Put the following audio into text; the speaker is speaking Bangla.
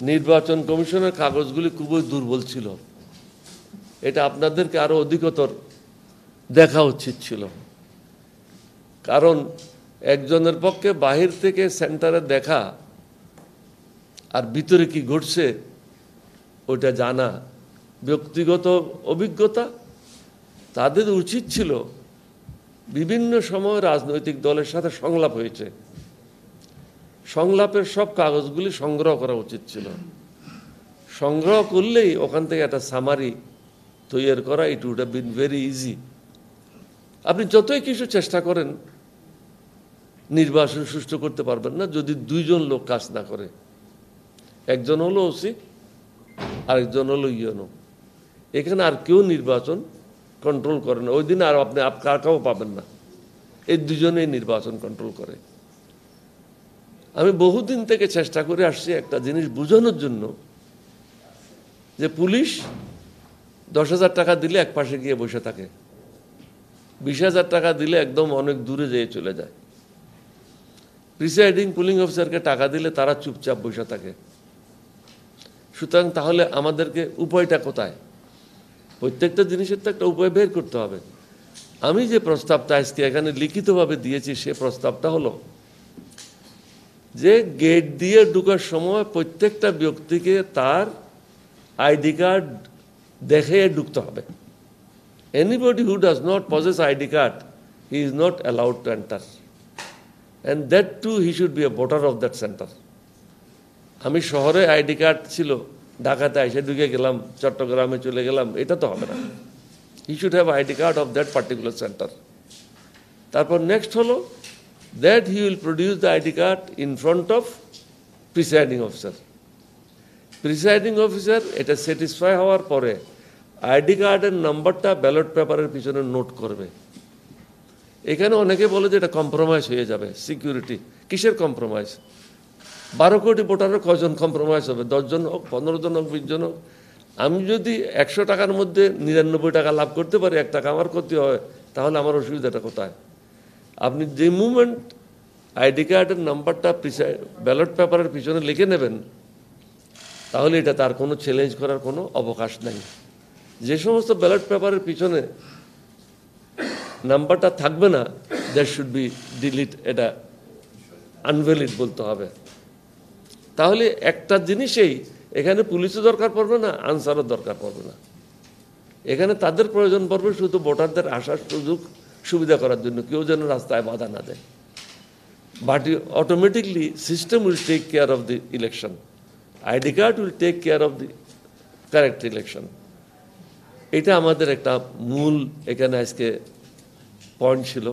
নির্বাচন কমিশনের কাগজগুলি খুবই দুর্বল ছিল। এটা আপনাদেরকে আরো অধিকতর দেখা উচিত ছিল, কারণ একজনের পক্ষে বাহির থেকে সেন্টারে দেখা আর ভিতরে কি ঘটছে ওটা জানা ব্যক্তিগত অভিজ্ঞতা। তাদের উচিত ছিল বিভিন্ন সময় রাজনৈতিক দলের সাথে সংলাপ হয়েছে, সংলাপের সব কাগজগুলি সংগ্রহ করা উচিত ছিল। সংগ্রহ করলেই ওখান থেকে একটা সামারি তৈরি করা, it would have been very easy. আপনি যতই কিছু চেষ্টা করেন নির্বাচন সুষ্ঠু করতে পারবেন না যদি দুইজন লোক কাজ না করে। একজন হলো ওসি, আরেকজন হলো ইউএনও। এখানে আর কেউ নির্বাচন কন্ট্রোল করে না। ওই দিন আর আপনি কাউ পাবেন না, এই দুজনেই নির্বাচন কন্ট্রোল করে। আমি বহুদিন থেকে চেষ্টা করে আসছি একটা জিনিস বোঝানোর জন্য, যে পুলিশ 10,000 টাকা দিলে এক পাশে গিয়ে বসে থাকে, 20,000 টাকা দিলে একদম অনেক দূরে যেয়ে চলে যায়। প্রিসাইডিং পুলিং অফিসারকে টাকা দিলে তারা চুপচাপ বসে থাকে। সুতরাং তাহলে আমাদেরকে উপায়টা কোথায়? প্রত্যেকটা জিনিসের তো একটা উপায় বের করতে হবে। আমি যে প্রস্তাবটা আজকে এখানে লিখিতভাবে দিয়েছি সে প্রস্তাবটা হলো যে গেট দিয়ে ঢোকার সময় প্রত্যেকটা ব্যক্তিকে তার আইডি কার্ড দেখে ঢুকতে হবে। Anybody who does not possess ID card, he is not allowed to enter. And that too, he should be a voter of that center. আমি শহরে আইডি কার্ড ছিল, ঢাকাতে এসে ঢুকে গেলাম, চট্টগ্রামে চলে গেলাম, এটা তো হবে না। He should have ID card of that particular center. তারপর নেক্সট হলো that he will produce the ID card in front of presiding officer. Presiding officer এটা স্যাটিসফাই হওয়ার পরে আইডি কার্ডের নাম্বারটা ব্যালট পেপারের পিছনে নোট করবে। এখানে অনেকে বলে যে এটা কম্প্রোমাইজ হয়ে যাবে, সিকিউরিটি। কিসের কম্প্রোমাইজ? 12 কোটি ভোটারের কজন কম্প্রোমাইজ হবে? 10 জন হোক, 15 জন হোক, 20 জন হোক। আমি যদি 100 টাকার মধ্যে 99 টাকা লাভ করতে পারি, 1 টাকা আমার ক্ষতি হয়, তাহলে আমার অসুবিধাটা কোথায়? আপনি যে মুভমেন্ট আইডি কার্ডের নাম্বারটা ব্যালট পেপারের পিছনে লিখে নেবেন, তাহলে এটা তার কোনো চ্যালেঞ্জ করার কোনো অবকাশ নাই। যে সমস্ত ব্যালট পেপারের পিছনে নাম্বারটা থাকবে না, দ্যাট শুড বি ডিলিট, এটা আনভ্যালিড বলতে হবে। তাহলে একটা জিনিসেই এখানে পুলিশও দরকার পড়বে না, আনসারও দরকার পড়বে না। এখানে তাদের প্রয়োজন পড়বে শুধু ভোটারদের আসার সুযোগ সুবিধা করার জন্য, কেউ যেন রাস্তায় বাধা না দেয়। But automatically system will take care of the election, ID card will take care of the correct election. এটা আমাদের একটা মূল এখানে আজকে পয়েন্ট ছিল।